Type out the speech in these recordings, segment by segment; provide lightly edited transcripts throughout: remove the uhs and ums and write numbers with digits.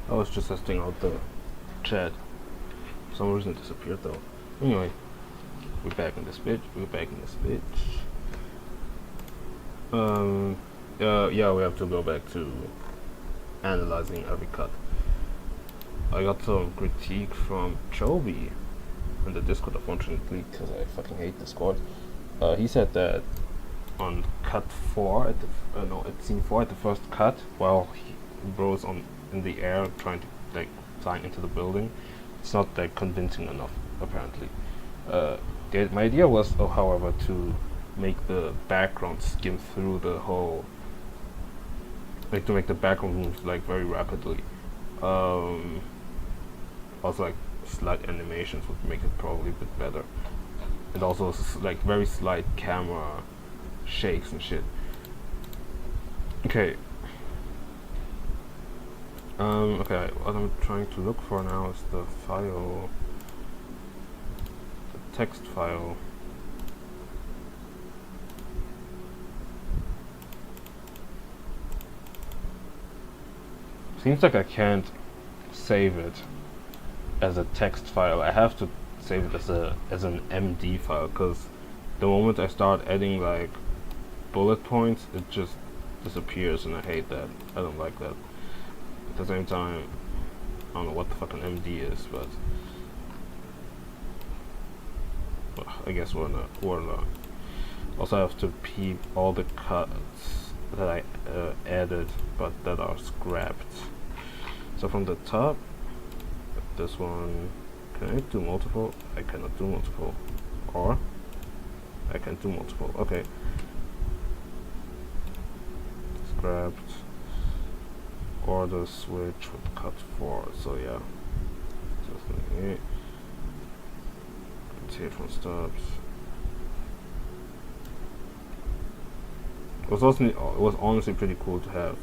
I was just testing out the chat. For some reason it disappeared though. Anyway, we're back in this bitch. Yeah, we have to go back to analyzing every cut. I got some critique from Chobi in the Discord, unfortunately, because I fucking hate Discord. He said that on cut 4 at scene 4 at the first cut, while bro's in the air trying to like flying into the building, it's not like convincing enough apparently. My idea was, however, to make the background skim through the whole, like to make the background move like very rapidly. Also, like slight animations would make it probably a bit better, and also like very slight camera shakes and shit. Okay. Okay, what I'm trying to look for now is the file, the text file. Seems like I can't save it as a text file. I have to save it as an MD file, because the moment I start adding like bullet points, it just disappears, and I hate that. I don't like that. At the same time, I don't know what the fuck an MD is, but well, I guess we're not. Also, I have to peep all the cuts that I added, but that are scrapped. So from the top, this one, can I do multiple? I cannot do multiple. Or I can do multiple. Okay. Scrapped. Order switch with cut 4. So yeah. Just like it. Rotate from stops. It was honestly pretty cool to have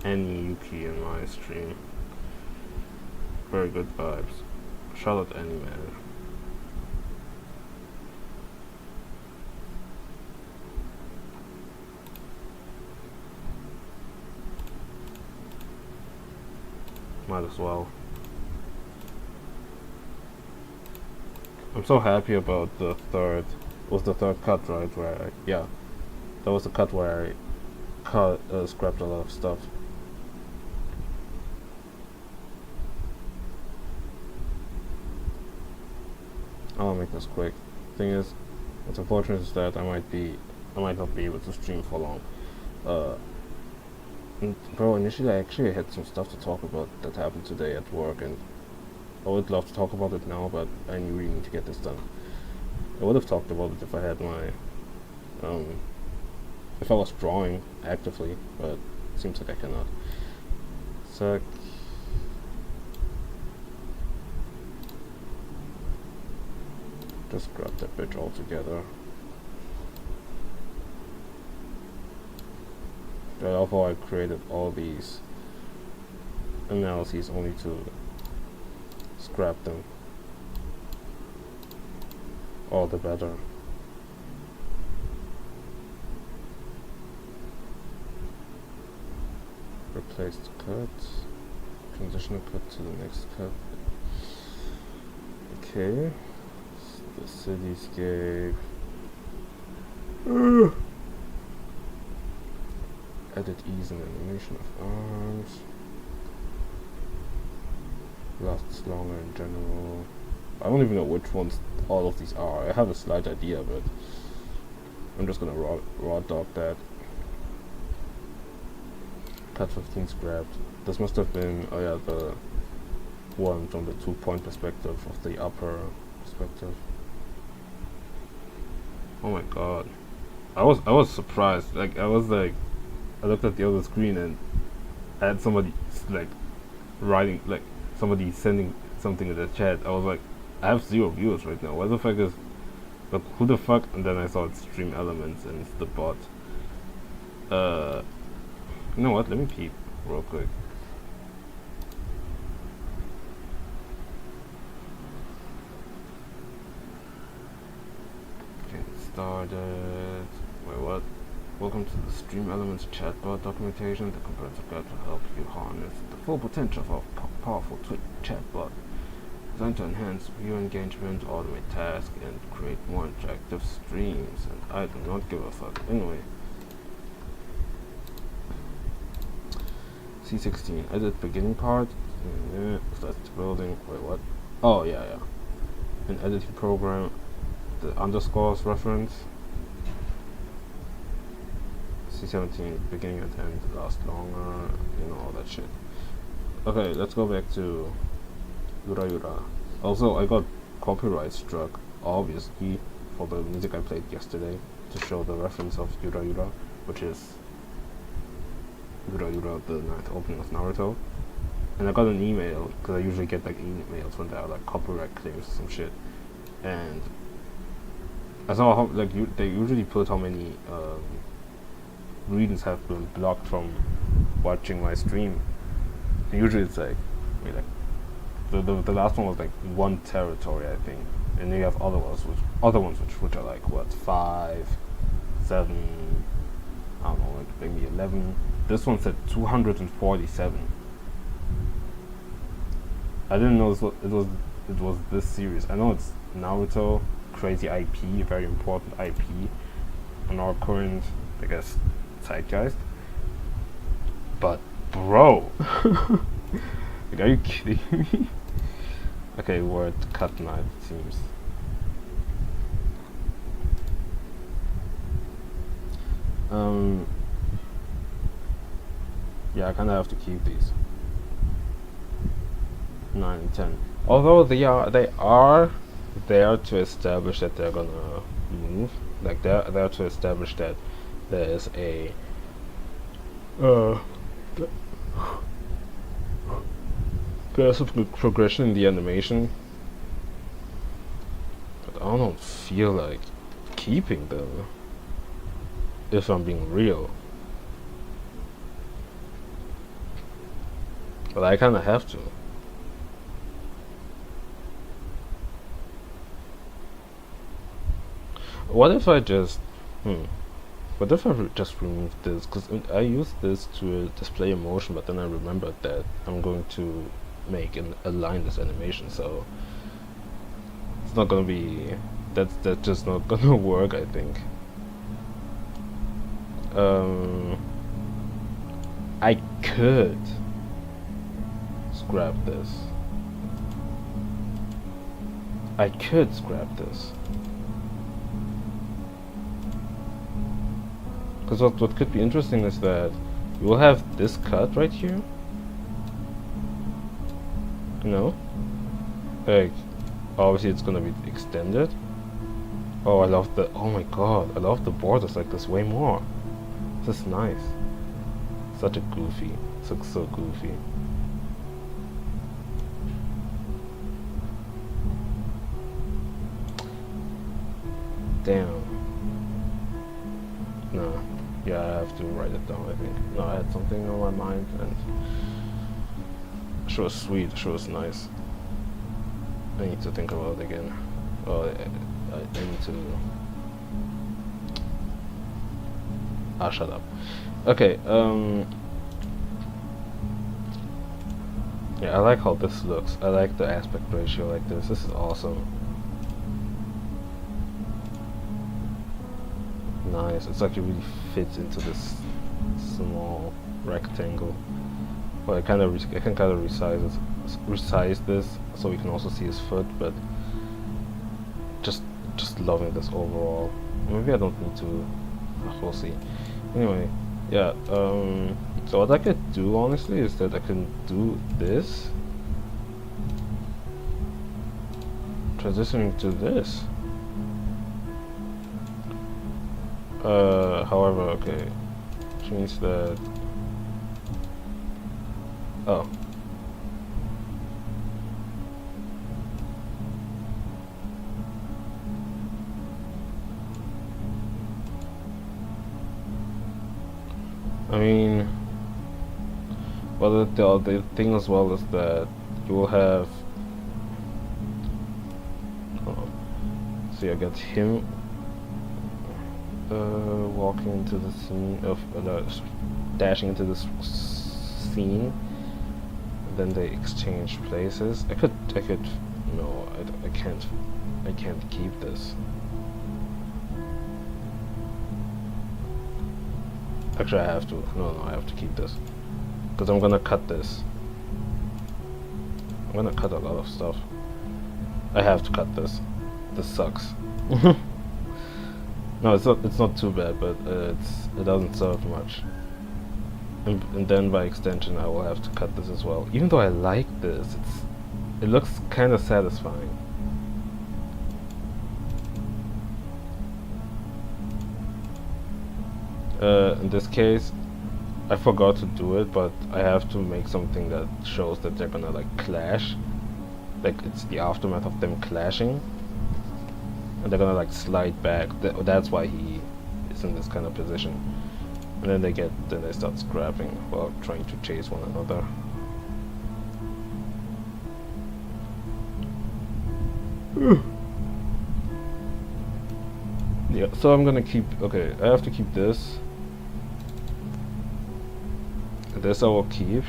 any Yuki in my stream. Very good vibes. Charlotte Animator. Might as well. I'm so happy about the third. It was the third cut, right? Yeah, that was the cut where I scrapped a lot of stuff. I'll make this quick. Thing is, what's unfortunate is that I might not be able to stream for long. Bro, initially I actually had some stuff to talk about that happened today at work, and I would love to talk about it now, but I really need to get this done. I would have talked about it if I had my, if I was drawing actively, but it seems like I cannot. Sec. Just grab that bitch all together. I love how I created all these analyses only to scrap them. All the better. Replace the cut. Transitional cut to the next cut. Okay. The cityscape. Edit ease and animation of arms. Lasts longer in general. I don't even know which ones all of these are. I have a slight idea, but I'm just gonna raw dog that. Cut 15 scrapped. This must have been, oh yeah, the one from the 2-point perspective of the upper perspective. Oh my god. I was surprised. Like I looked at the other screen and I had somebody like writing, like somebody sending something in the chat. I was like, I have 0 viewers right now. What the fuck is, like, who the fuck? And then I saw it's Stream Elements and it's the bot. You know what? Let me peep real quick. Okay, started. Wait, what? Welcome to the Stream Elements chatbot documentation, the comprehensive guide to help you harness the full potential of our powerful Twitch chatbot, designed to enhance viewer engagement, automate tasks, and create more interactive streams. And I do not give a fuck. Anyway, C16, edit beginning part. Start building. Wait, what? Oh yeah. An editing program. The underscores reference. C17, beginning and end, last longer, all that shit. Okay, let's go back to Yura. Also, I got copyright struck, obviously, for the music I played yesterday, to show the reference of Yura, which is Yura, the ninth opening of Naruto. And I got an email, because I usually get like emails when there are like copyright claims or some shit. And I saw how they usually put how many regions have been blocked from watching my stream. And usually it's like the last one was like 1 territory, I think, and then you have other ones which are like what, 5, 7, I don't know, like maybe 11. This one said 247. I didn't know it was this serious. I know it's Naruto, crazy IP, very important IP on our current, I guess, zeitgeist. But bro, like, are you kidding me? Okay, word cut knife, it seems. Yeah, I kinda have to keep these. 9 and 10. Although they are there to establish that they're gonna move. Like they're there to establish that there is a there's a progression in the animation. But I don't feel like keeping them, if I'm being real. But I kinda have to. What if I just what if I just remove this? Because I used this to display emotion, but then I remembered that I'm going to make a lineless animation, so it's not gonna be, that's just not gonna work, I think. I could scrap this. Because what could be interesting is that you will have this cut right here. Like, obviously it's gonna be extended. Oh, oh my god, I love the borders like this way more. This is nice. Such a goofy, so goofy. Damn. No. Yeah, I have to write it down, I think. No, I had something on my mind, and sure, sweet, sure, it's nice. I need to think about it again. Oh, I need to. Shut up. Okay, yeah, I like how this looks. I like the aspect ratio like this. This is awesome. Nice. It's like it really fits into this small rectangle. Well, I can kind of resize this so we can also see his foot, but just loving this overall. Maybe I don't need to. We'll see. Anyway, yeah. So what I could do honestly is that I can do this, transitioning to this. However, okay, which means that, oh, I mean, well, the thing as well is that you will have, see, I got him. walking into the scene of dashing into this scene. Then they exchange places. I could. No, I can't. I can't keep this. Actually, I have to. No, I have to keep this because I'm gonna cut this. I'm gonna cut a lot of stuff. I have to cut this. This sucks. No, it's not. It's not too bad, but it doesn't serve much. And then by extension, I will have to cut this as well. Even though I like this, it looks kind of satisfying. In this case, I forgot to do it, but I have to make something that shows that they're gonna like clash. Like it's the aftermath of them clashing. And they're gonna like slide back. That's why he is in this kind of position. And then they start scrapping while trying to chase one another. Yeah, so I'm gonna keep. Okay, I have to keep this. This I will keep.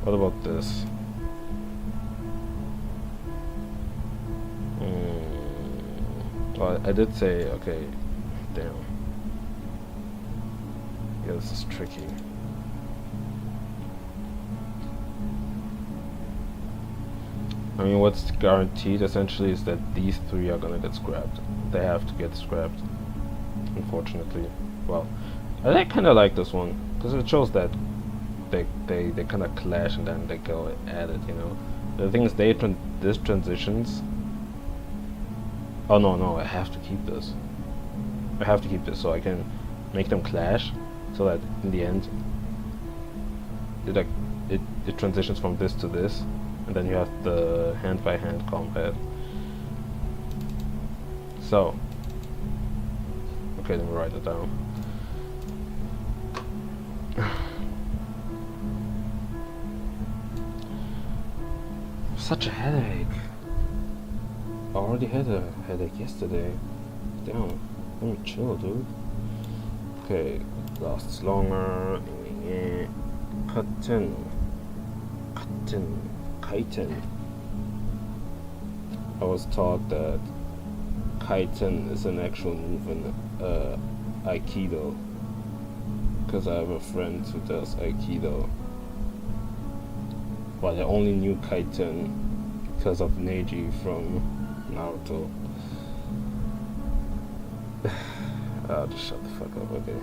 What about this? Well, I did say, okay, damn. Yeah, this is tricky. I mean, what's guaranteed essentially is that these three are gonna get scrapped. They have to get scrapped, unfortunately. Well, I kind of like this one because it shows that they kind of clash and then they go at it, you know. The thing is, this transitions. Oh no, I have to keep this. I have to keep this so I can make them clash, so that in the end, it transitions from this to this, and then you have the hand-by-hand combat. So, okay, let me write it down. Such a headache. I already had a headache yesterday. Damn, let me chill, dude. Okay, lasts longer. Kaiten. I was taught that kaiten is an actual move in Aikido. Because I have a friend who does Aikido. But I only knew kaiten because of Neji from Naruto. Just shut the fuck up, okay.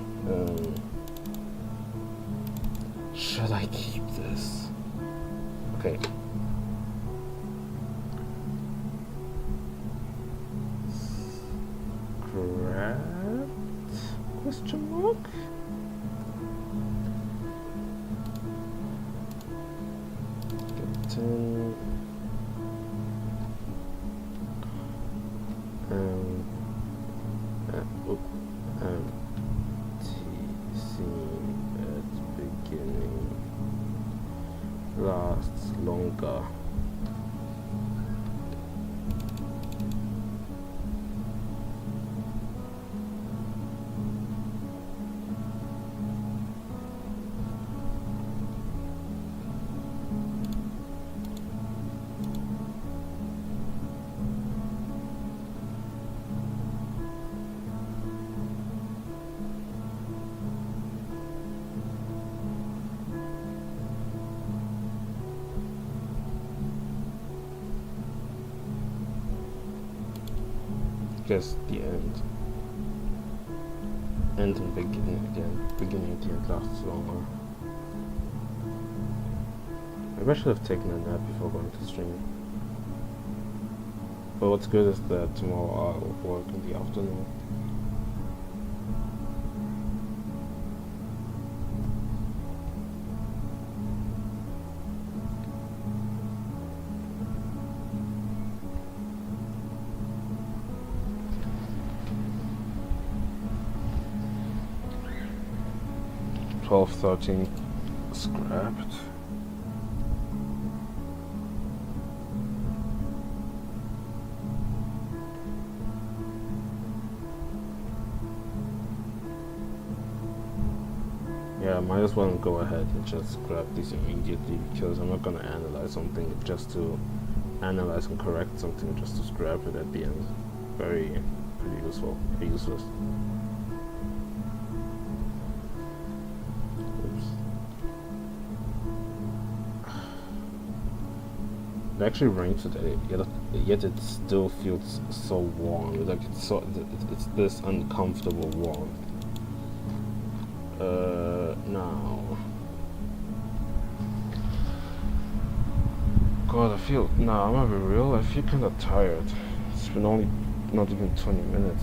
Should I keep this? Okay. Scrapped? Question mark? Lasts longer. Just the end. End and beginning again. Beginning at the end lasts longer. Maybe I should have taken a nap before going to stream. But what's good is that tomorrow I'll work in the afternoon. Twelve, 13 scrapped. Yeah, I might as well go ahead and just grab these immediately, because I'm not gonna analyze something just to analyze and correct something just to scrap it at the end. Pretty useless. Oops. It actually rained today, yet it still feels so warm. Like it's this uncomfortable warm. Now. God, I'm gonna be real, I feel kinda tired. It's been only not even 20 minutes.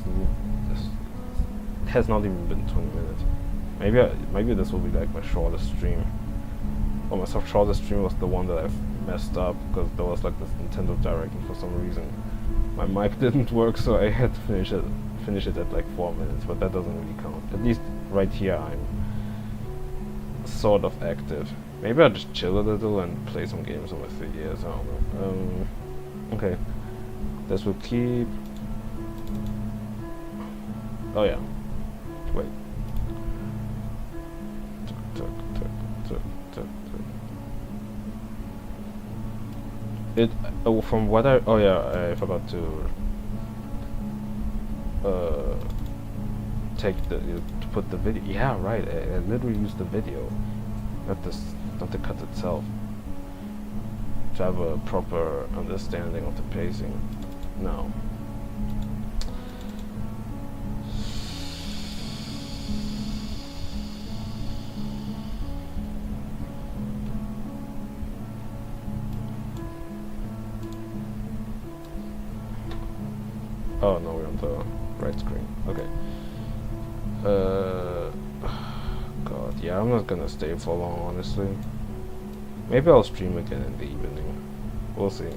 It has not even been 20 minutes. Maybe this will be like my shortest stream. Well, my shortest stream was the one that I've messed up, because there was like this Nintendo Direct and for some reason my mic didn't work, so I had to finish it at like 4 minutes, but that doesn't really count. At least right here I'm sort of active. Maybe I'll just chill a little and play some games on my 3DS, I don't know. Okay. This will keep... Oh yeah. Wait. From what oh yeah, I forgot to to put the video. Yeah, right. I literally used the video, not the cut itself, to have a proper understanding of the pacing. No. Oh no, we're on the right screen. Okay. God, yeah, I'm not gonna stay for long, honestly. Maybe I'll stream again in the evening. We'll see.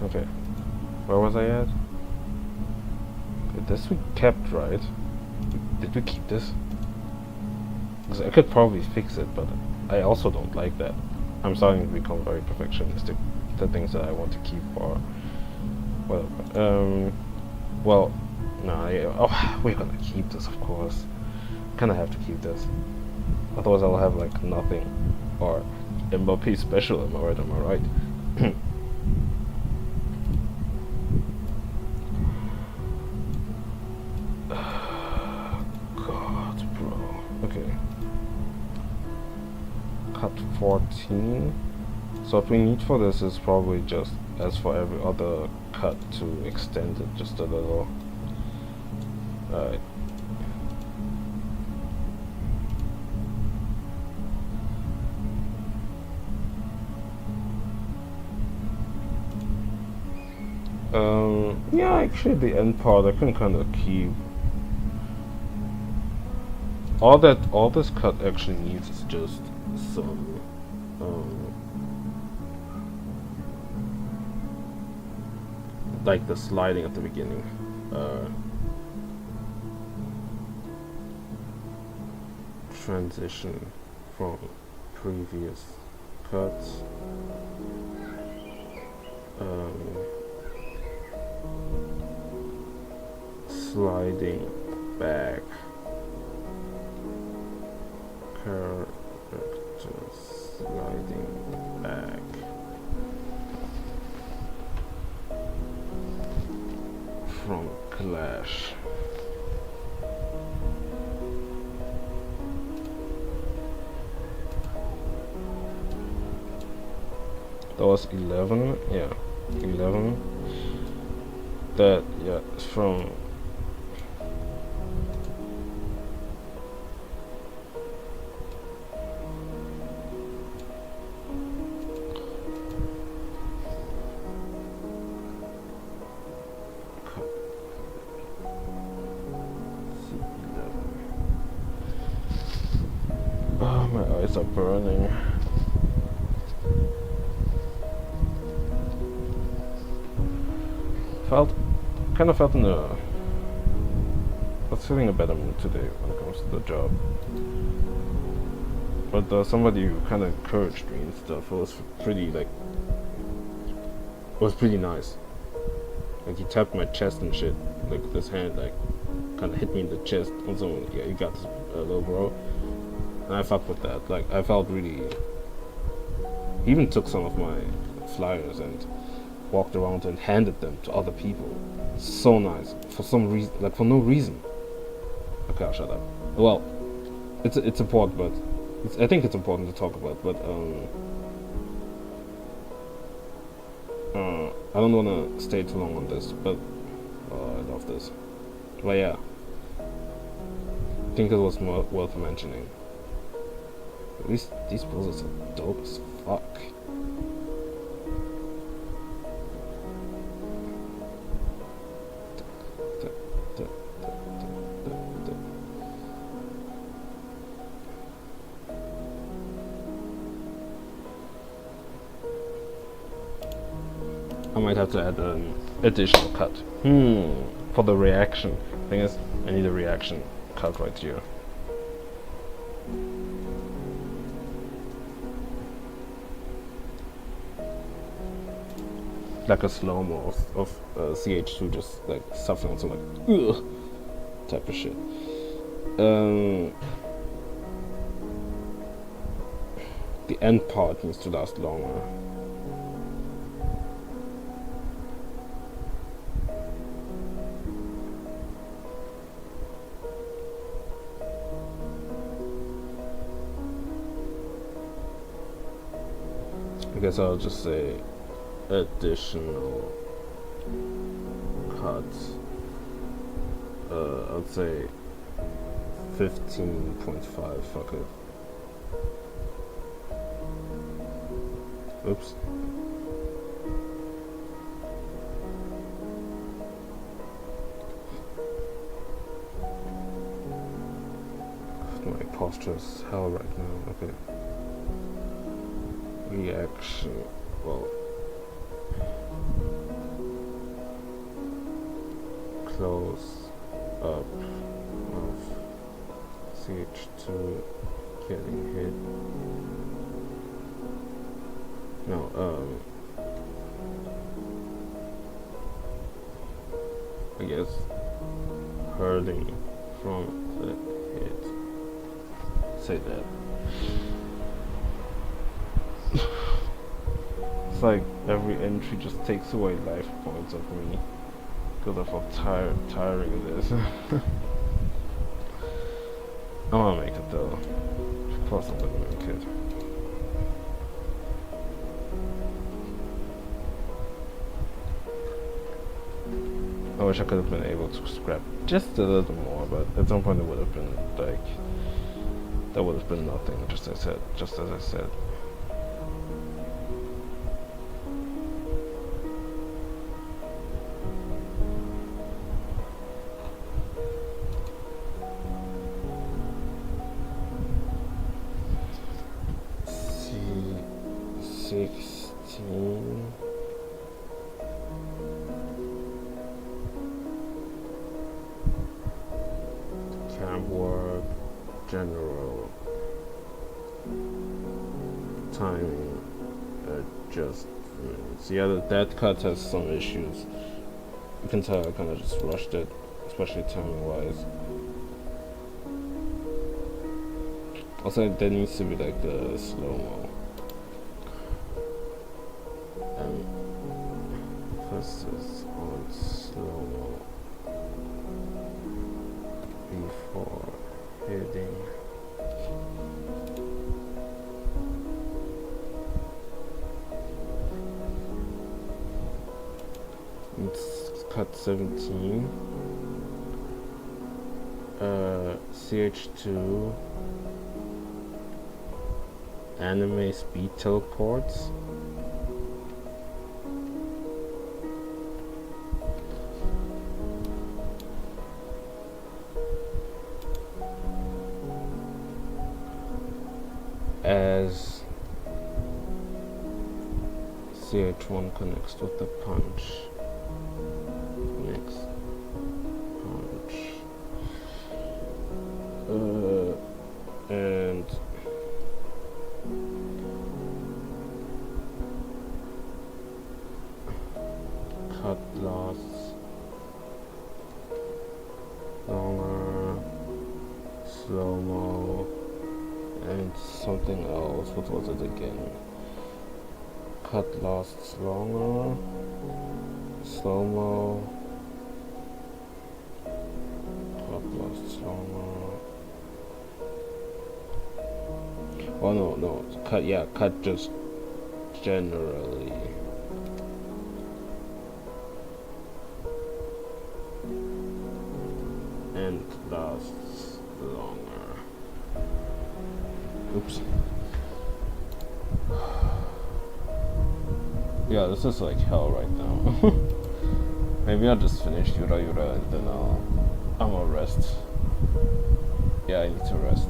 Okay, where was I at? Okay, this we kept, right? Did we keep this? Because I could probably fix it, but I also don't like that. I'm starting to become very perfectionistic. The things that I want to keep are... well, no, we're gonna keep this, of course. Kinda have to keep this. Otherwise I'll have, like, nothing. Or MLP special, am I right? God, bro. Okay. Cut 14. So what we need for this is probably just, as for every other cut, to extend it just a little. Alright. Yeah, actually the end part I can kind of keep. All this cut actually needs is just some, like the sliding at the beginning. Transition from previous cuts. Sliding back. Character sliding back. From Clash. That was 11, yeah, 11. That, yeah, it's from my eyes are burning. Kind of felt in a, I was feeling a better mood today when it comes to the job. But somebody who kind of encouraged me and stuff. It was pretty like, it was pretty nice. Like he tapped my chest and shit, like with his hand, like kind of hit me in the chest. And so yeah, you got this, little bro. And I fucked with that. Like I felt really. He even took some of my flyers and walked around and handed them to other people. So nice. For some reason, like for no reason. Okay, I'll shut up. Well, it's important, but I think it's important to talk about. But I don't want to stay too long on this. But I love this. But yeah, I think it was worth mentioning. At least these poses are dope as fuck. I might have to add an additional cut. For the reaction. Thing is, I need a reaction cut right here. Like a slow-mo of CH2 just like suffering on some like ugh type of shit. The end part needs to last longer. I guess I'll just say additional cuts. I'd say 15.5. Fuck it. Oops. My posture is hell right now. Okay. Reaction. Well. Close up of CH2 getting hit. No, I guess hurting from the hit. Say that. It's like every entry just takes away life points of me. Because of how tiring it is. I'm gonna make it though. Plus I'm gonna make it. I wish I could have been able to scrap just a little more, but at some point it would have been like, that would have been nothing, just as I said. C16. Camp work, general timing adjustments. Yeah, that cut has some issues. You can tell I kind of just rushed it, especially timing wise. Also, there needs to be like the slow-mo. And first is on slow-mo before hitting. It's cut 17. CH2 anime speed teleports. As CH1 connects with the punch. lasts longer, slow-mo, and something else. What was it again? Cut lasts longer, slow-mo, cut lasts longer. Oh no, cut, yeah, cut just generally. And lasts longer. Oops. Yeah, this is like hell right now. Maybe I'll just finish Yura and then I'm gonna rest. Yeah, I need to rest.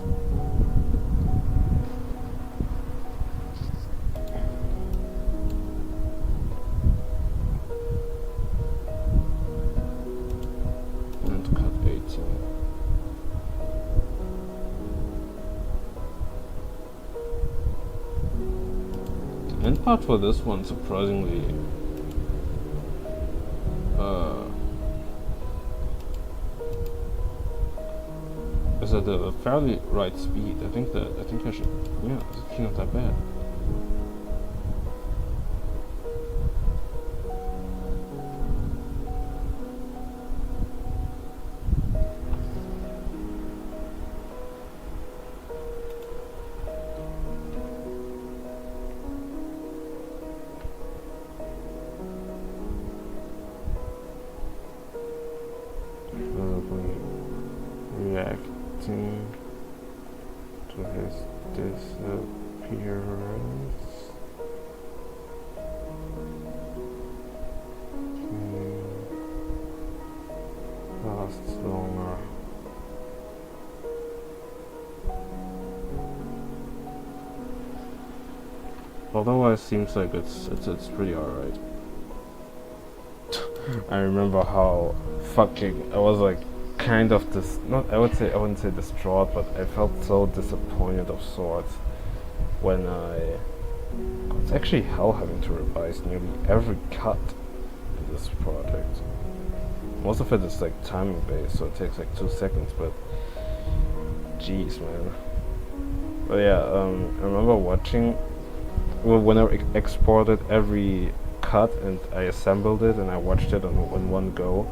And cut 18. The end part for this one, surprisingly, is at a fairly right speed. I think I should, yeah, it's actually not that bad. Reacting to his disappearance. Lasts longer. Otherwise, seems like it's pretty alright. I remember how fucking I was like kind of I wouldn't say distraught, but I felt so disappointed of sorts when it's actually hell having to revise nearly every cut in this project. Most of it is like timing based, so it takes like 2 seconds, but jeez, man. But yeah, I remember watching when I exported every cut and I assembled it and I watched it on one go.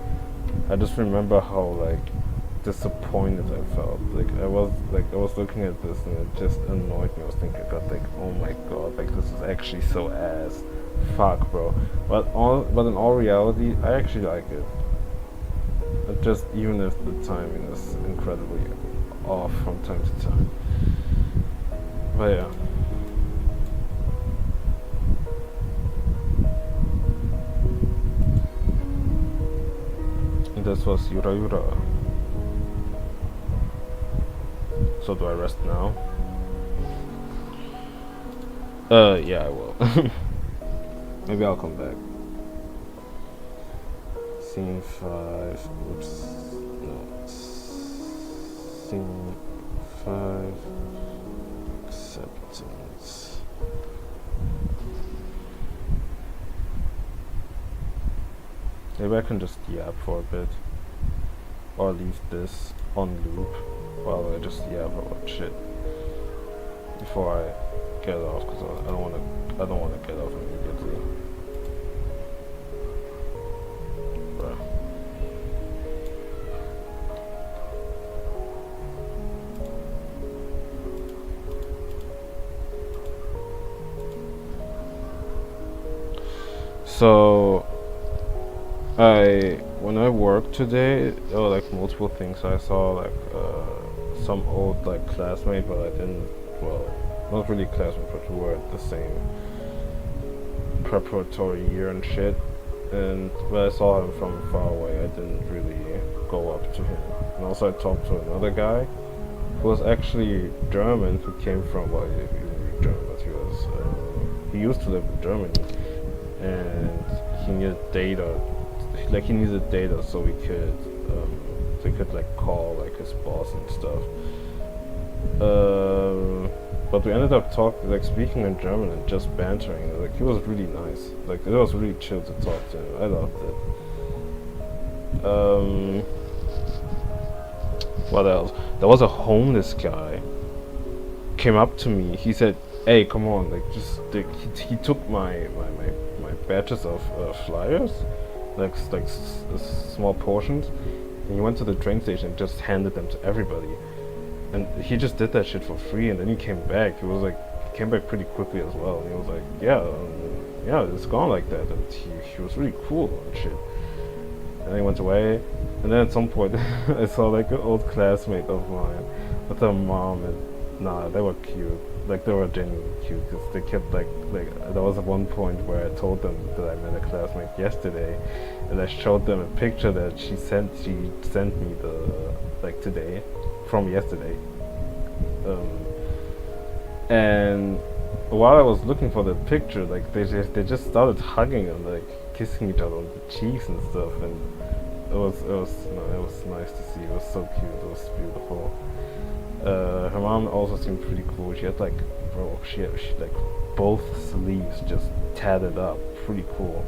I just remember how like disappointed I felt. I was looking at this and it just annoyed me. I was thinking about like, oh my god, like this is actually so ass. Fuck, bro. But in all reality, I actually like it. Just even if the timing is incredibly off from time to time. But yeah. This was Yura. So do I rest now? Yeah, I will. Maybe I'll come back. Scene 5. Oops. No. Scene 5. Acceptance. Maybe I can just yap for a bit, or leave this on loop while I just yap about shit before I get off, because I don't want to get off immediately. Bruh. So when I worked today, there were like multiple things I saw, like some old like classmate, but I didn't, well, not really classmate, but who were at the same preparatory year and shit. And when I saw him from far away, I didn't really go up to him. And also I talked to another guy who was actually German, who came from, well, he wasn't German, but he used to live in Germany, and he needed data. Like he needed data so we could like call like his boss and stuff. But we ended up speaking in German and just bantering. Like he was really nice. Like it was really chill to talk to him. I loved it. Um, what else? There was a homeless guy came up to me. He said, "Hey, come on, like just like, he took my batches of flyers, small portions, and he went to the train station and just handed them to everybody. And he just did that shit for free. And then he came back. He came back pretty quickly as well. And he was like, yeah, it's gone like that. And he was really cool and shit. And then he went away. And then at some point, I saw like an old classmate of mine with her mom, and nah, they were cute. Like they were genuinely cute because they kept like there was at one point where I told them that I met a classmate yesterday, and I showed them a picture that she sent me today from yesterday. And while I was looking for the picture, like they just started hugging and like kissing each other on the cheeks and stuff, and it was nice to see. It was so cute. It was beautiful. Her mom also seemed pretty cool. She had like like both sleeves just tatted up, pretty cool.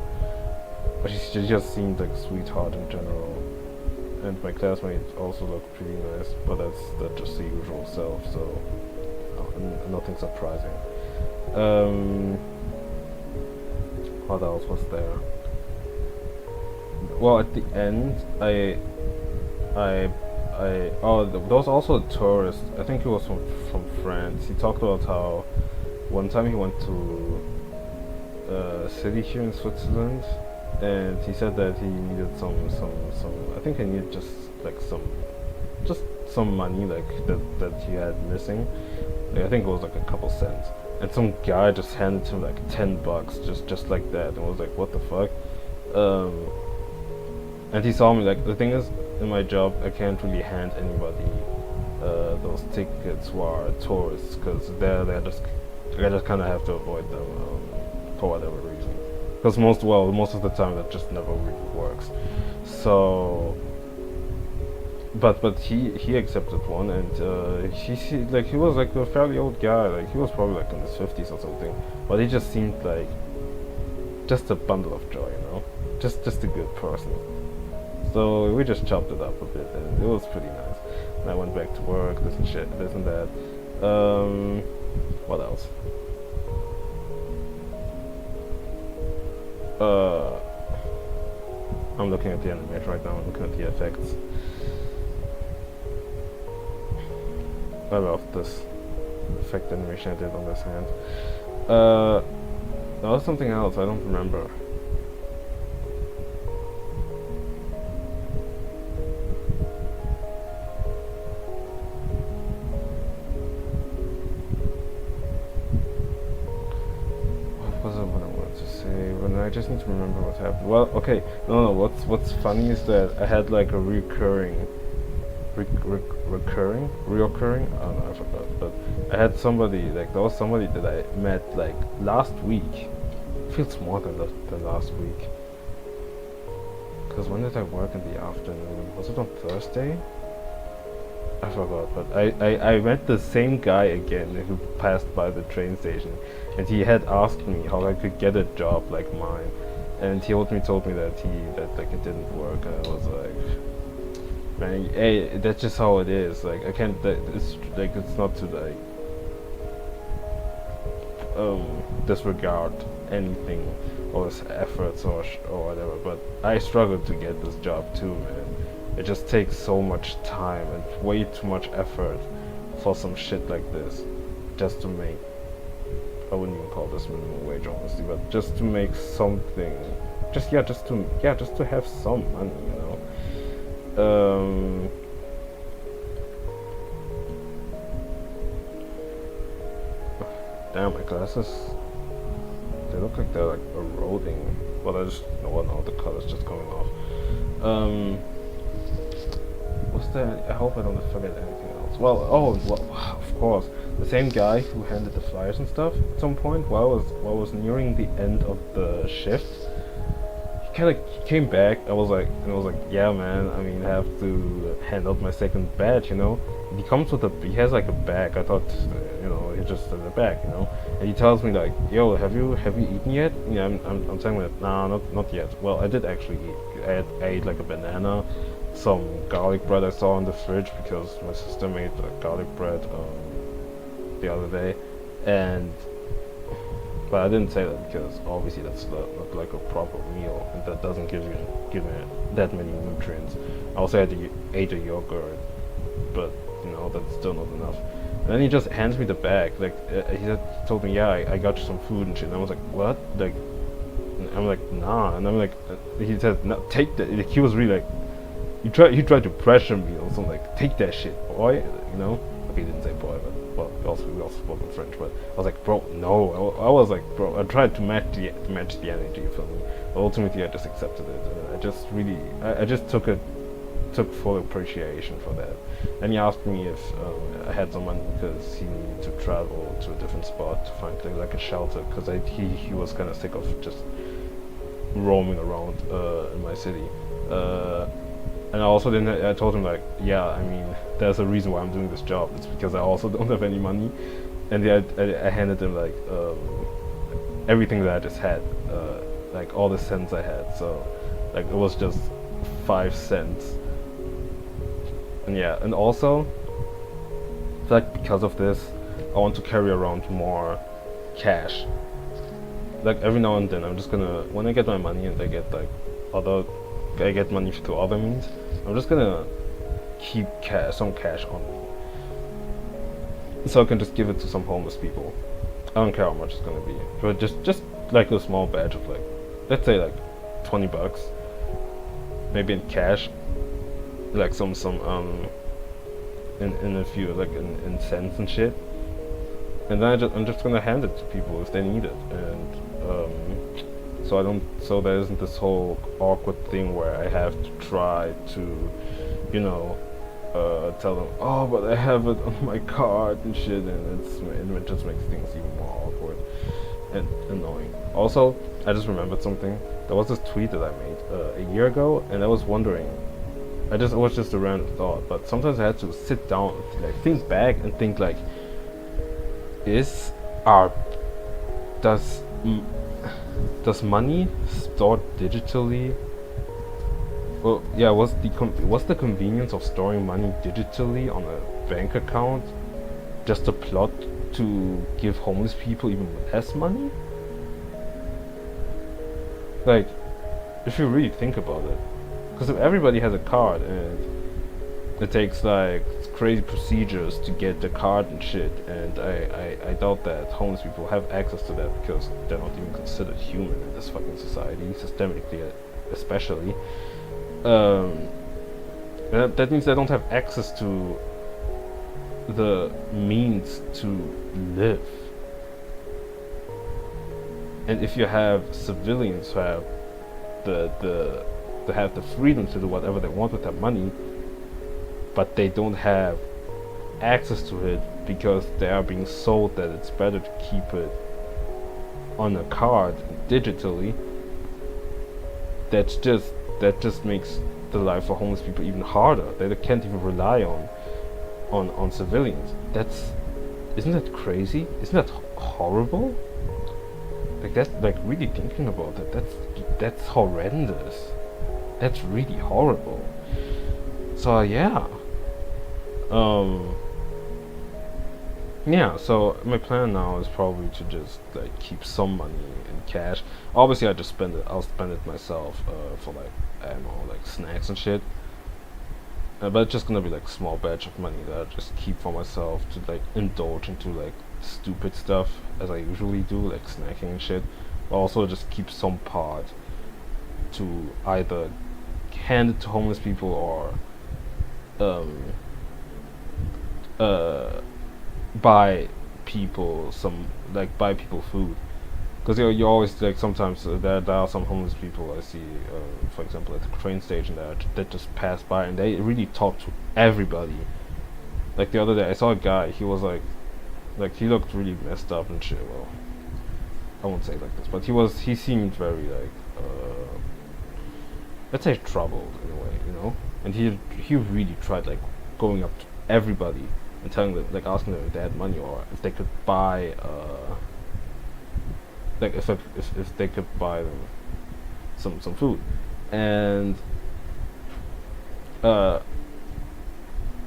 But she just seemed like a sweetheart in general. And my classmate also looked pretty nice, but that's just the usual self, so nothing surprising. What else was there? Well, at the end, there was also a tourist. I think he was from France. He talked about how one time he went to a city here in Switzerland, and he said that he needed some. I think he needed just some money like that he had missing. Like, I think it was like a couple cents, and some guy just handed him like $10 just like that, and I was like, what the fuck? And he saw me like, the thing is, in my job I can't really hand anybody those tickets who are tourists, because I just kind of have to avoid them for whatever reason. Because most of the time that just never really works. So, but he accepted one, and he was like a fairly old guy. Like he was probably like in his 50s or something. But he just seemed like just a bundle of joy, you know, just a good person. So we just chopped it up a bit, and it was pretty nice. And I went back to work, this and that. What else? I'm looking at the animation right now. I'm looking at the effects. I love this effect animation I did on this hand. There was something else, I don't remember. I just need to remember what happened. Well, okay, no. What's funny is that I had like a reoccurring. I don't know, I forgot. But I had somebody, like there was somebody that I met like last week. Feels more than last week. Because when did I work in the afternoon? Was it on Thursday? I forgot, but I met the same guy again who passed by the train station, and he had asked me how I could get a job like mine, and he told me that like it didn't work, and I was like, man, hey, that's just how it is. Like I can't. It's not to like disregard anything or his efforts or whatever, but I struggled to get this job too, man. It just takes so much time and way too much effort for some shit like this, just to make, I wouldn't even call this minimum wage honestly, but just to make something, just to have some money, you know. Damn, my glasses, they look like they're like eroding. Well, I just, no, the color's just coming off. What's that? I hope I don't forget anything else. Well, of course, the same guy who handed the flyers and stuff at some point while I was nearing the end of the shift, he came back. I was like, yeah, man. I mean, I have to hand out my second badge, you know. And he comes with he has like a bag. I thought, you know, it's just in the back, you know. And he tells me like, "Yo, have you eaten yet?" Yeah, I'm saying that, nah, not yet. Well, I did actually eat. I ate like a banana, some garlic bread I saw in the fridge because my sister made garlic bread the other day, and but I didn't say that because obviously that's not like a proper meal, and that doesn't give me that many nutrients. I also ate a yogurt, but you know that's still not enough. And then he just hands me the bag, like he told me, yeah, I got you some food and shit. And I was like, what? Like, and I'm like, nah. And I'm like, he said, no, take that. Like, he was really like, he tried to pressure me or something, like, take that shit, boy. You know? Okay, he didn't say boy, but well, we also spoke in French. But I was like, bro, no. I was like, bro, I tried to match the energy from me. But ultimately, I just accepted it, and I just really, I just took full appreciation for that. And he asked me if I had some money because he needed to travel to a different spot to find like a shelter, because he was kind of sick of just roaming around in my city. And I told him like, yeah, I mean, there's a reason why I'm doing this job. It's because I also don't have any money. And I handed him like everything that I just had, like all the cents I had. So like it was just 5 cents. And yeah, and also, like because of this, I want to carry around more cash. Like every now and then, I'm just gonna, when I get my money and I get like I get money through other means, I'm just gonna keep some cash on me, so I can just give it to some homeless people. I don't care how much it's gonna be, but just like a small batch of like, let's say like $20, maybe in cash. Like some in a few like in cents and shit, and then I'm just gonna hand it to people if they need it, and so there isn't this whole awkward thing where I have to try to, you know, tell them, oh, but I have it on my card and shit, and it just makes things even more awkward and annoying. Also, I just remembered something. There was this tweet that I made a year ago, and I was wondering. It was just a random thought, but sometimes I had to sit down, like think back and think like, does money stored digitally? Well, yeah, what's the convenience of storing money digitally on a bank account just a plot to give homeless people even less money? Like, if you really think about it. Because if everybody has a card and it takes like crazy procedures to get the card and shit, and I doubt that homeless people have access to that because they're not even considered human in this fucking society, systemically especially. That means they don't have access to the means to live. And if you have civilians who have they have the freedom to do whatever they want with their money, but they don't have access to it because they are being sold that it's better to keep it on a card digitally, that just makes the life for homeless people even harder. They can't even rely on civilians. Isn't that crazy? Isn't that horrible? Like that's like really thinking about it. That's horrendous. That's really horrible. So yeah. Yeah, so my plan now is probably to just like keep some money in cash. Obviously I'll spend it myself for like, I don't know, like snacks and shit. But it's just gonna be like a small batch of money that I just keep for myself to like indulge into like stupid stuff as I usually do, like snacking and shit. But also just keep some part to either hand it to homeless people or buy people food, because you always like sometimes there are some homeless people I see, for example at the train station that just pass by and they really talk to everybody. Like the other day I saw a guy, he was like he looked really messed up and shit. Well, I won't say like this, but he seemed very like let's say troubled in a way, you know. And he really tried like going up to everybody and telling them, like asking them if they had money or if they could buy like if they could buy them some food, and uh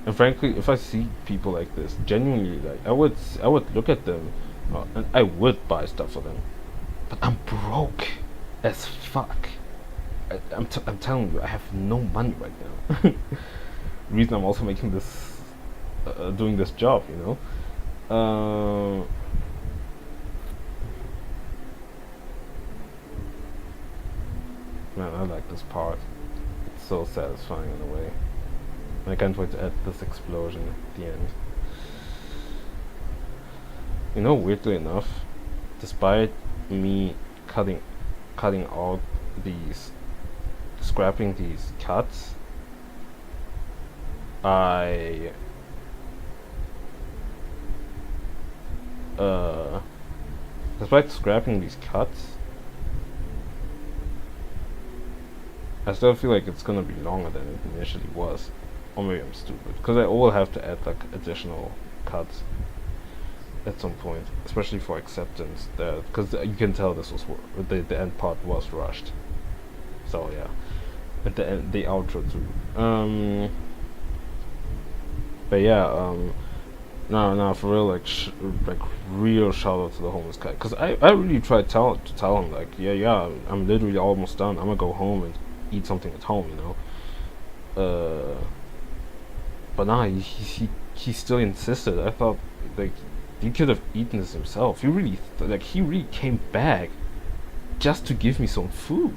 and frankly, if I see people like this, genuinely, like I would look at them, and I would buy stuff for them, but I'm broke as fuck. I'm telling you, I have no money right now. Reason I'm also making this, doing this job, you know. Man, I like this part. It's so satisfying in a way. I can't wait to add this explosion at the end. You know, weirdly enough, despite me cutting out these, scrapping these cuts, I despite scrapping these cuts, I still feel like it's gonna be longer than it initially was. Or maybe I'm stupid, because I will have to add like additional cuts at some point, especially for acceptance. Because you can tell this was the end part was rushed. So yeah, at the end, the outro too. But yeah, no, for real, like real shout out to the homeless guy, because I really tried to tell him like, yeah, I'm literally almost done. I'm gonna go home and eat something at home, you know. But nah, he still insisted. I thought like he could have eaten this himself. He really he really came back just to give me some food.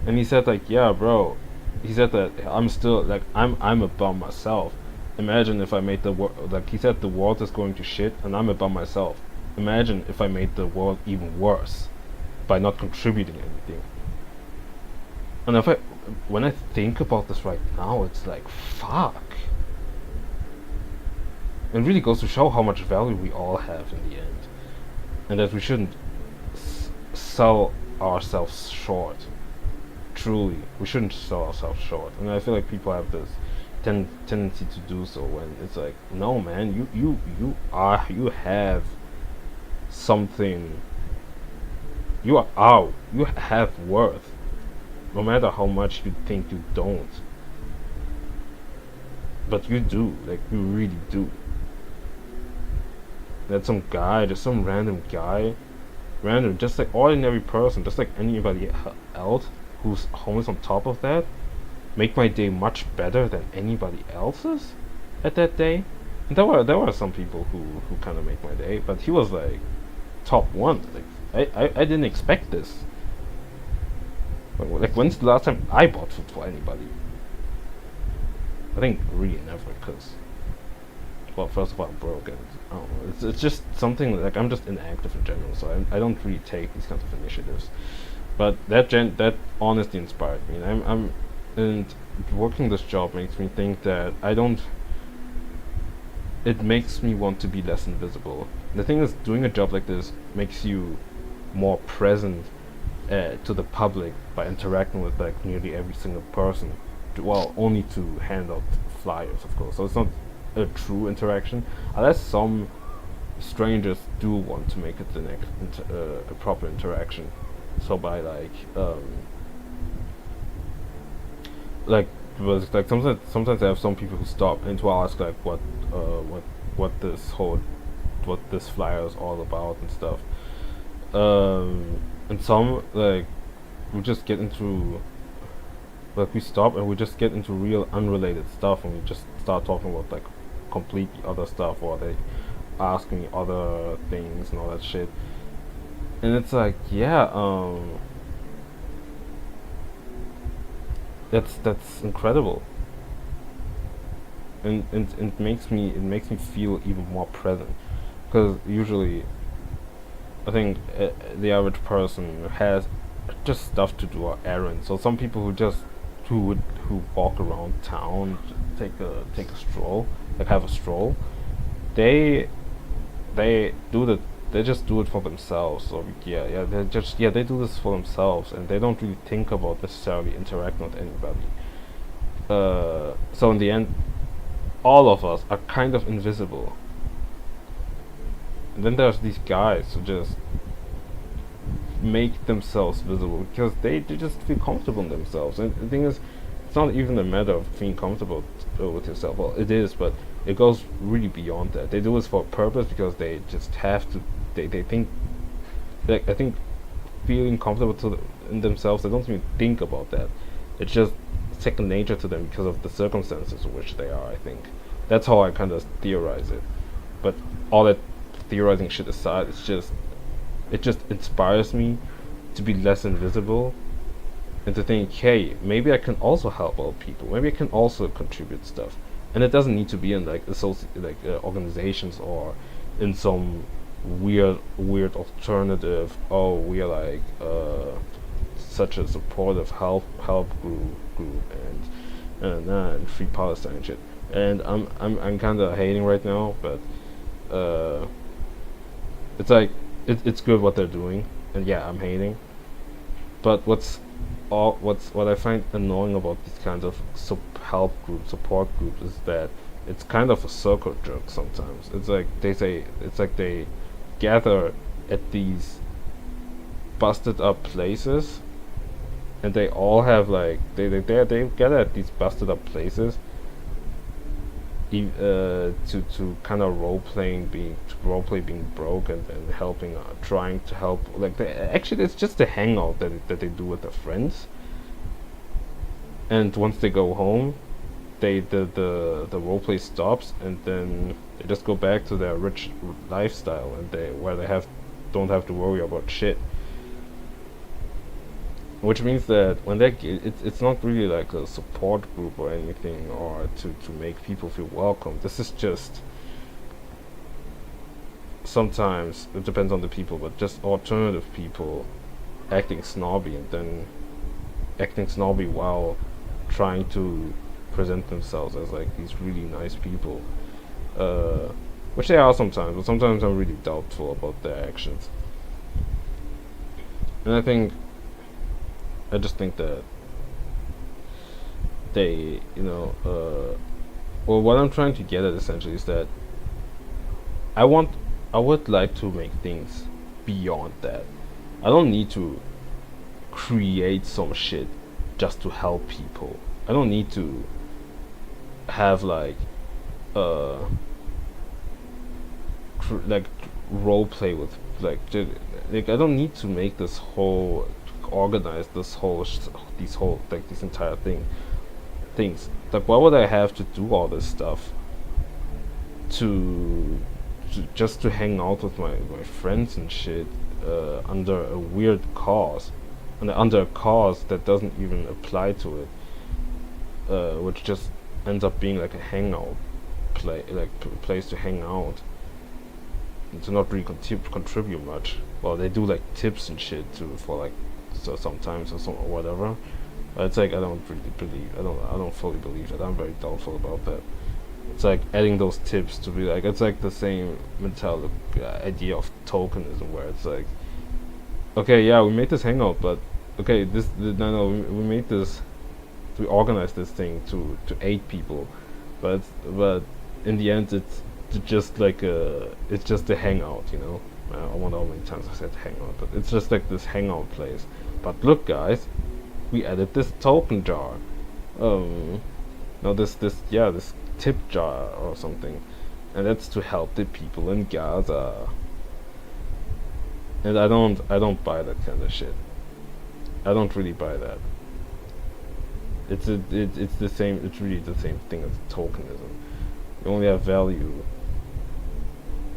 And he said like, yeah, bro. He said that I'm still like I'm a bum myself. Imagine if I made the world, like he said, the world is going to shit, and I'm a bum myself. Imagine if I made the world even worse by not contributing anything. And when I think about this right now, it's like, fuck. It really goes to show how much value we all have in the end, and that we shouldn't sell ourselves short. Truly, we shouldn't sell ourselves short. And I feel like people have this tendency to do so, when it's like, no, man, you have something. You have worth, no matter how much you think you don't. But you do, like you really do. That some guy, just some random guy, just like ordinary person, just like anybody else who's homeless on top of that, make my day much better than anybody else's at that day. And there were some people who kind of make my day, but he was like top one. Like I didn't expect this. Like, when's the last time I bought food for anybody? I think really never, because, well, first of all, I'm broke, and I don't know, it's just something like I'm just inactive in general, so I don't really take these kinds of initiatives. But that honestly inspired me, and and working this job makes me think that it makes me want to be less invisible. The thing is, doing a job like this makes you more present to the public by interacting with like nearly every single person. Well, only to hand out flyers, of course. So it's not a true interaction, unless some strangers do want to make it the next a proper interaction. So by sometimes I have some people who stop and to ask like what this flyer is all about and stuff. And some like we just get into we stop and we just get into real unrelated stuff, and we just start talking about like completely other stuff, or they ask me other things and all that shit. And it's like, yeah, that's incredible. And it makes me feel even more present, because usually I think the average person has just stuff to do or errands. So some people who walk around town, take a stroll, like have a stroll, they just do it for themselves. So they do this for themselves, and they don't really think about necessarily interacting with anybody. So in the end, all of us are kind of invisible. And then there's these guys who just make themselves visible because they just feel comfortable in themselves. And the thing is, it's not even a matter of feeling comfortable with yourself. Well, it is, but it goes really beyond that. They do this for a purpose because they just have to. They think, like, I think feeling comfortable in themselves, they don't even think about that. It's just second nature to them because of the circumstances in which they are. I think that's how I kind of theorize it. But all that theorizing shit aside, it just inspires me to be less invisible and to think, hey, maybe I can also help out people. Maybe I can also contribute stuff. And it doesn't need to be in like organizations or in some weird alternative. Oh, we are like such a supportive help group and Free Palestine and shit. And I'm kind of hating right now, but it's like it's good what they're doing, and yeah, I'm hating. But what I find annoying about these kinds of support groups is that it's kind of a circle jerk sometimes. It's like they gather at these busted up places, and they all have like they gather at these busted up places to kind of role-play being broke and helping, trying to help. Like, actually it's just a hangout that they do with their friends, and once they go home, the roleplay stops, and then they just go back to their rich lifestyle, and where they don't have to worry about shit. Which means that when it's not really like a support group or anything, or to make people feel welcome. This is just, sometimes it depends on the people, but just alternative people acting snobby, and then acting snobby while trying to present themselves as like these really nice people, which they are sometimes, but sometimes I'm really doubtful about their actions. And I just think that they, well, what I'm trying to get at essentially is that I would like to make things beyond that. I don't need to create some shit just to help people. I don't need to have like role play with like I don't need to make this whole organize this entire things. Like, why would I have to do all this stuff to just to hang out with my friends and shit, under a weird cause, and under a cause that doesn't even apply to it, which just ends up being like a hangout place to hang out and to not really contribute much. Well, they do like tips and shit too for like sometimes or whatever. But it's like I don't fully believe that. I'm very doubtful about that. It's like adding those tips to be like, it's like the same mentality, idea of tokenism, where it's like, okay, yeah, we made this hangout, but okay, we made this, we organized this thing to 8 people, but in the end it's just like it's just a hangout, I wonder how many times I said hangout, but it's just like this hangout place. But look, guys, we added this token jar, this tip jar or something, and that's to help the people in Gaza. And I don't buy that kind of shit. I don't really buy that. It's the same. It's really the same thing as tokenism. You only have value.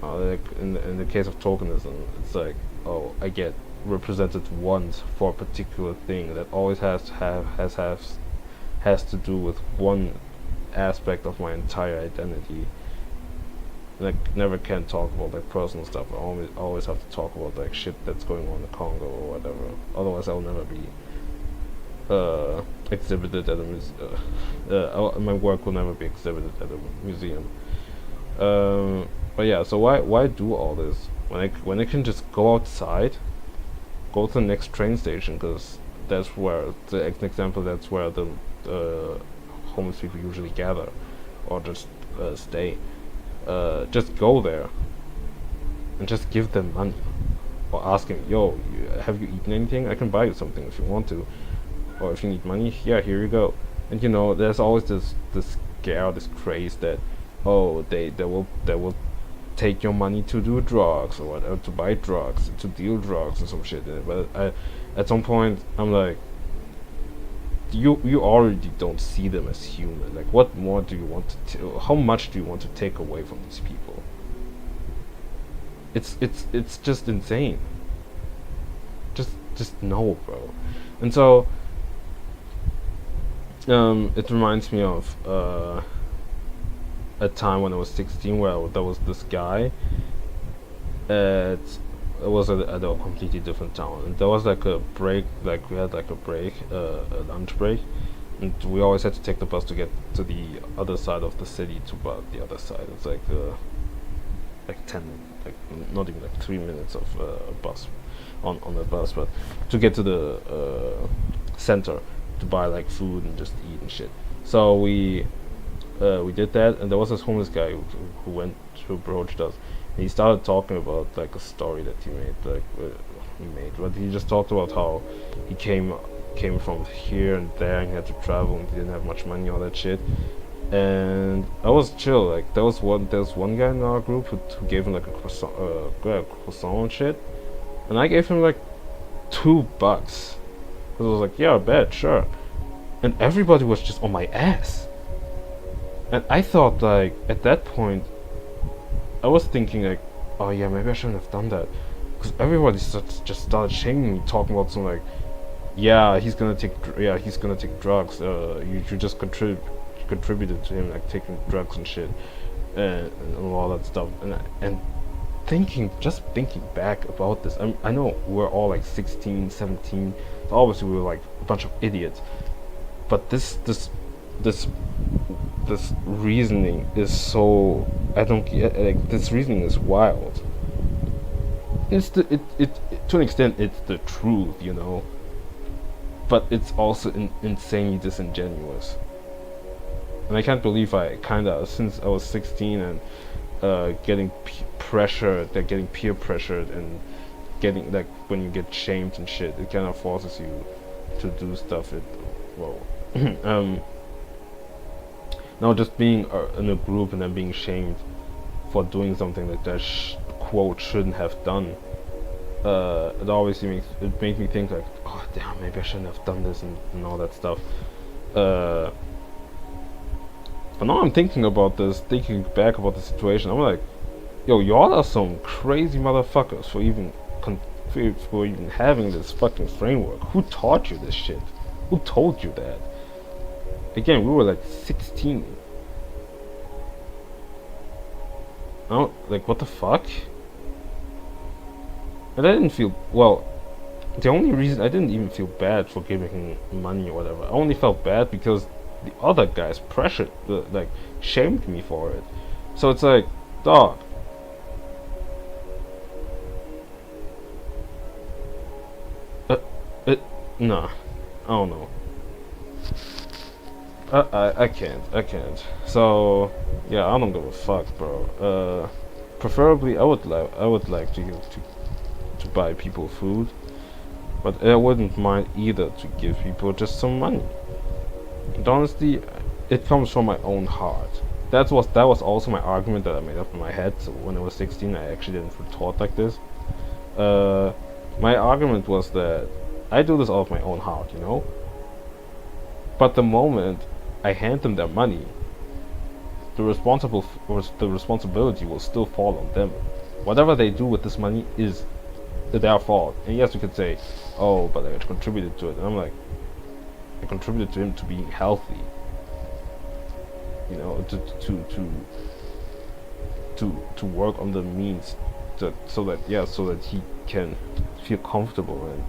Like in the case of tokenism, it's like, oh, I get represented once for a particular thing that always has to do with one aspect of my entire identity. And I never can talk about like personal stuff. I always have to talk about like shit that's going on in the Congo or whatever. Otherwise, I'll never be exhibited at a museum. My work will never be exhibited at a museum. But yeah, so why do all this when I can just go outside, go to the next train station, because that's where that's where the homeless people usually gather, or just stay. Just go there and just give them money, or ask him, yo, have you eaten anything? I can buy you something if you want to, or if you need money, yeah, here you go. And you know, there's always this scare, this craze that, oh, they will take your money to do drugs, or whatever, to buy drugs, to deal drugs and some shit. But at some point I'm like, you already don't see them as human. Like, what more do you want to how much do you want to take away from these people? It's just insane. Just no, bro. And so it reminds me of a time when I was 16, where there was this guy it was at a completely different town, and there was like a break, like we had like a break, a lunch break, and we always had to take the bus to get to the other side of the city, to about the other side. It's like 10, like not even like 3 minutes of bus on the bus, but to get to the center to buy like food and just eat and shit. So we did that, and there was this homeless guy who approached us. He started talking about like a story that he made, but he just talked about how he came from here and there, and he had to travel, and he didn't have much money, all that shit. And I was chill. Like, there was one guy in our group who gave him like a croissant and shit, and I gave him like $2. Cause I was like, yeah, I bet, sure. And everybody was just on my ass. And I thought, like, at that point, I was thinking like, oh yeah, maybe I shouldn't have done that, because everybody just started shaming me, talking about some like, yeah, he's gonna take drugs. You just contributed to him like taking drugs and shit, and all that stuff. And thinking back about this, I know we're all like 16, 17. So obviously we were like a bunch of idiots, but this reasoning is so, I don't get, like, this reasoning is wild. It's to an extent it's the truth, you know, but it's also insanely disingenuous. And I can't believe I kinda, since I was 16 and getting peer pressured, and getting, like, when you get shamed and shit, it kinda forces you to do stuff. Now, just being in a group and then being shamed for doing something that they quote shouldn't have done, it always made me think like, oh damn, maybe I shouldn't have done this and all that stuff. But now I'm thinking back about the situation, I'm like, yo, y'all are some crazy motherfuckers for even having this fucking framework. Who taught you this shit? Who told you that? Again, we were like 16. Like, what the fuck? And I didn't feel, well, the only reason, I didn't even feel bad for giving him money or whatever. I only felt bad because the other guys shamed me for it. So it's like, dog. Nah, I don't know. I can't. So yeah, I don't give a fuck, bro. Preferably, I would like to buy people food, but I wouldn't mind either to give people just some money. And honestly, it comes from my own heart. That was also my argument that I made up in my head. So when I was 16, I actually didn't thought like this. My argument was that I do this out of my own heart, you know. But the moment I hand them their money, the responsibility will still fall on them. Whatever they do with this money is their fault. And yes, we could say, oh, but I contributed to it. And I'm like, I contributed to him to being healthy. You know, to work on the means so that he can feel comfortable and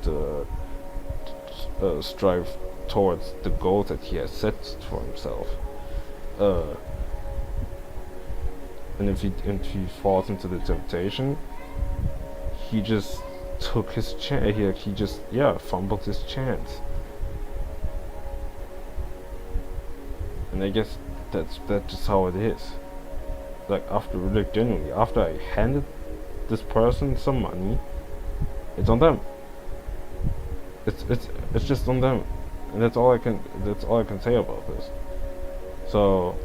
strive towards the goals that he has set for himself. And if he falls into the temptation, he just took his chance. He just fumbled his chance. And I guess that's just how it is. like after, like genuinely, after I handed this person some money, it's on them. It's just on them, and that's all I can say about this. So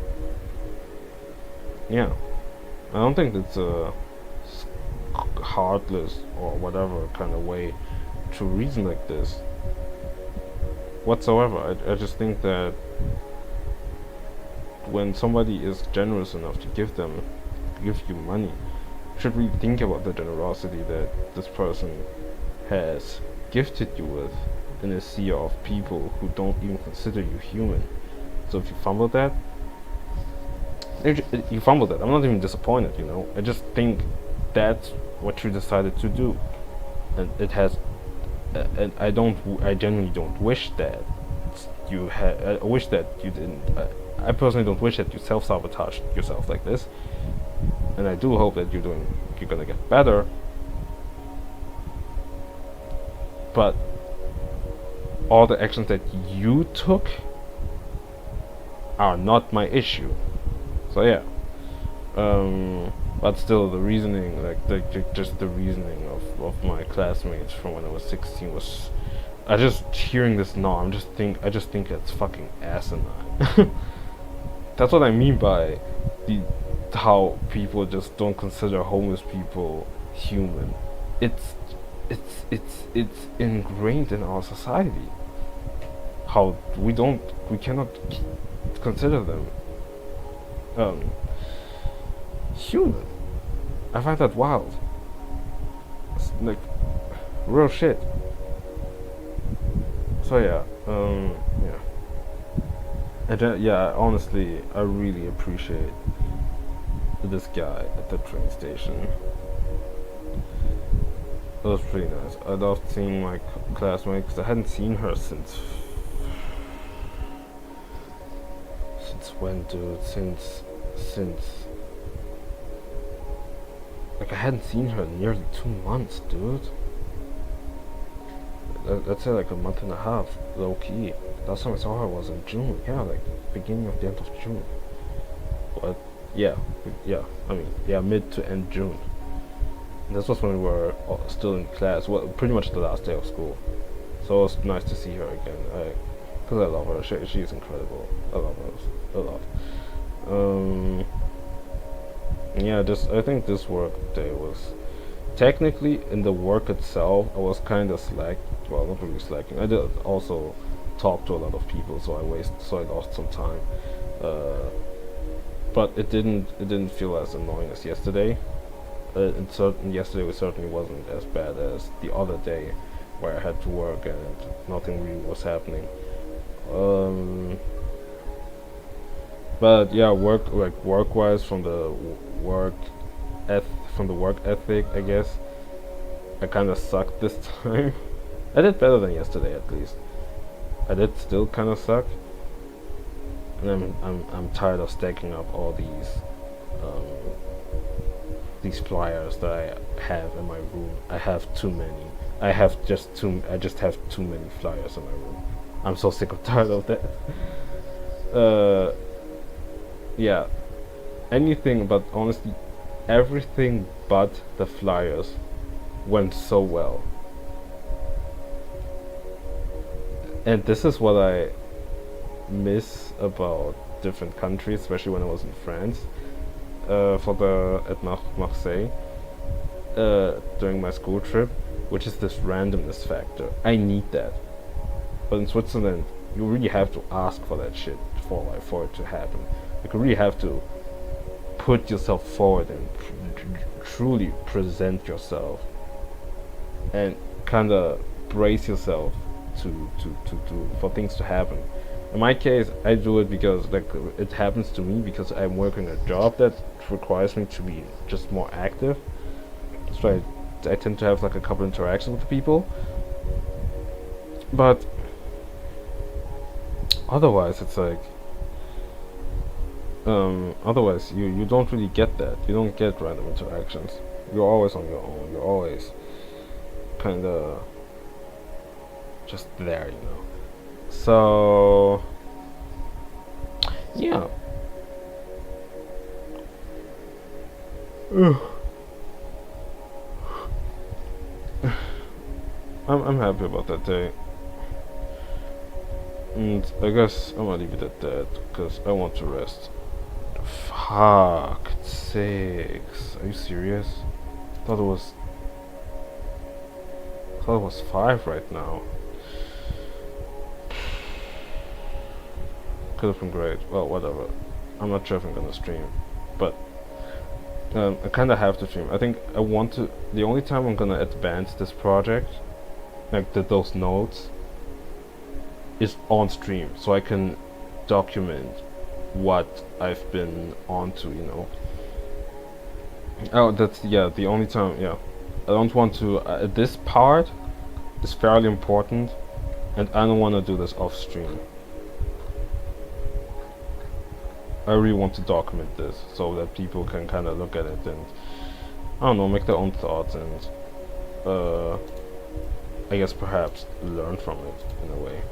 yeah, I don't think it's a heartless or whatever kind of way to reason like this whatsoever. I just think that when somebody is generous enough to give you money, you should really think about the generosity that this person has gifted you with in a sea of people who don't even consider you human. So if you fumble that, you fumbled it. I'm not even disappointed, you know. I just think that's what you decided to do, and it has. And I genuinely don't wish that you had. I wish that you didn't. I personally don't wish that you self-sabotaged yourself like this, and I do hope that you're gonna get better. But all the actions that you took are not my issue. So yeah, but still, the reasoning, just the reasoning of my classmates from when I was 16 was, I just hearing this now, I just think it's fucking asinine. That's what I mean by how people just don't consider homeless people human. It's ingrained in our society. How we cannot consider them human. I find that wild. It's like real shit. So yeah, honestly, I really appreciate this guy at the train station. It was pretty nice. I loved seeing my classmate because I hadn't seen her since when, dude? Since like I hadn't seen her in nearly 2 months, dude. Let's say like a month and a half, low key. Last time I saw her was in June. Yeah, like beginning of the end of June. But yeah, mid to end June. And this was when we were still in class. Well, pretty much the last day of school. So it was nice to see her again. Because I love her. She's incredible. I love her a lot. I think this work day was technically, in the work itself, I was kind of well, not really slacking. I did also talk to a lot of people, so I lost some time. But it didn't feel as annoying as yesterday. Yesterday certainly wasn't as bad as the other day, where I had to work and nothing really was happening. But yeah, work-wise, from the work ethic, I guess, I kind of sucked this time. I did better than yesterday, at least. I did still kind of suck, and I'm tired of stacking up all these flyers that I have in my room. I have too many. I just have too many flyers in my room. I'm so sick of tired of that. Yeah, anything but, honestly, everything but the flyers went so well. And this is what I miss about different countries, especially when I was in France, at Marseille, during my school trip, which is this randomness factor. I need that. But in Switzerland, you really have to ask for that shit for it to happen. You really have to put yourself forward and truly present yourself, and kind of brace yourself to for things to happen. In my case, I do it because it happens to me because I'm working a job that requires me to be just more active. So I tend to have a couple interactions with the people, but otherwise it's otherwise you don't really get that. You don't get random interactions. You're always on your own. You're always kind of just there, you know. So yeah, I'm happy about that day. And I guess I'm gonna leave it at that, because I want to rest. Fuck, it's 6. Are you serious? Thought it was 5 right now. Could have been great. Well, whatever. I'm not sure if I'm gonna stream, but I kinda have to stream. I think I want to. The only time I'm gonna advance this project, like those nodes, is on stream, so I can document what I've been onto, you know. Oh, that's, yeah, the only time, yeah. I don't want to, this part is fairly important, and I don't want to do this off stream. I really want to document this, so that people can kind of look at it and, I don't know, make their own thoughts, and, I guess perhaps learn from it, in a way.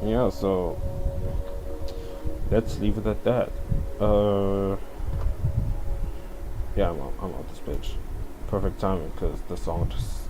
Yeah, so let's leave it at that. Yeah, I'm on this page. Perfect timing, because the song just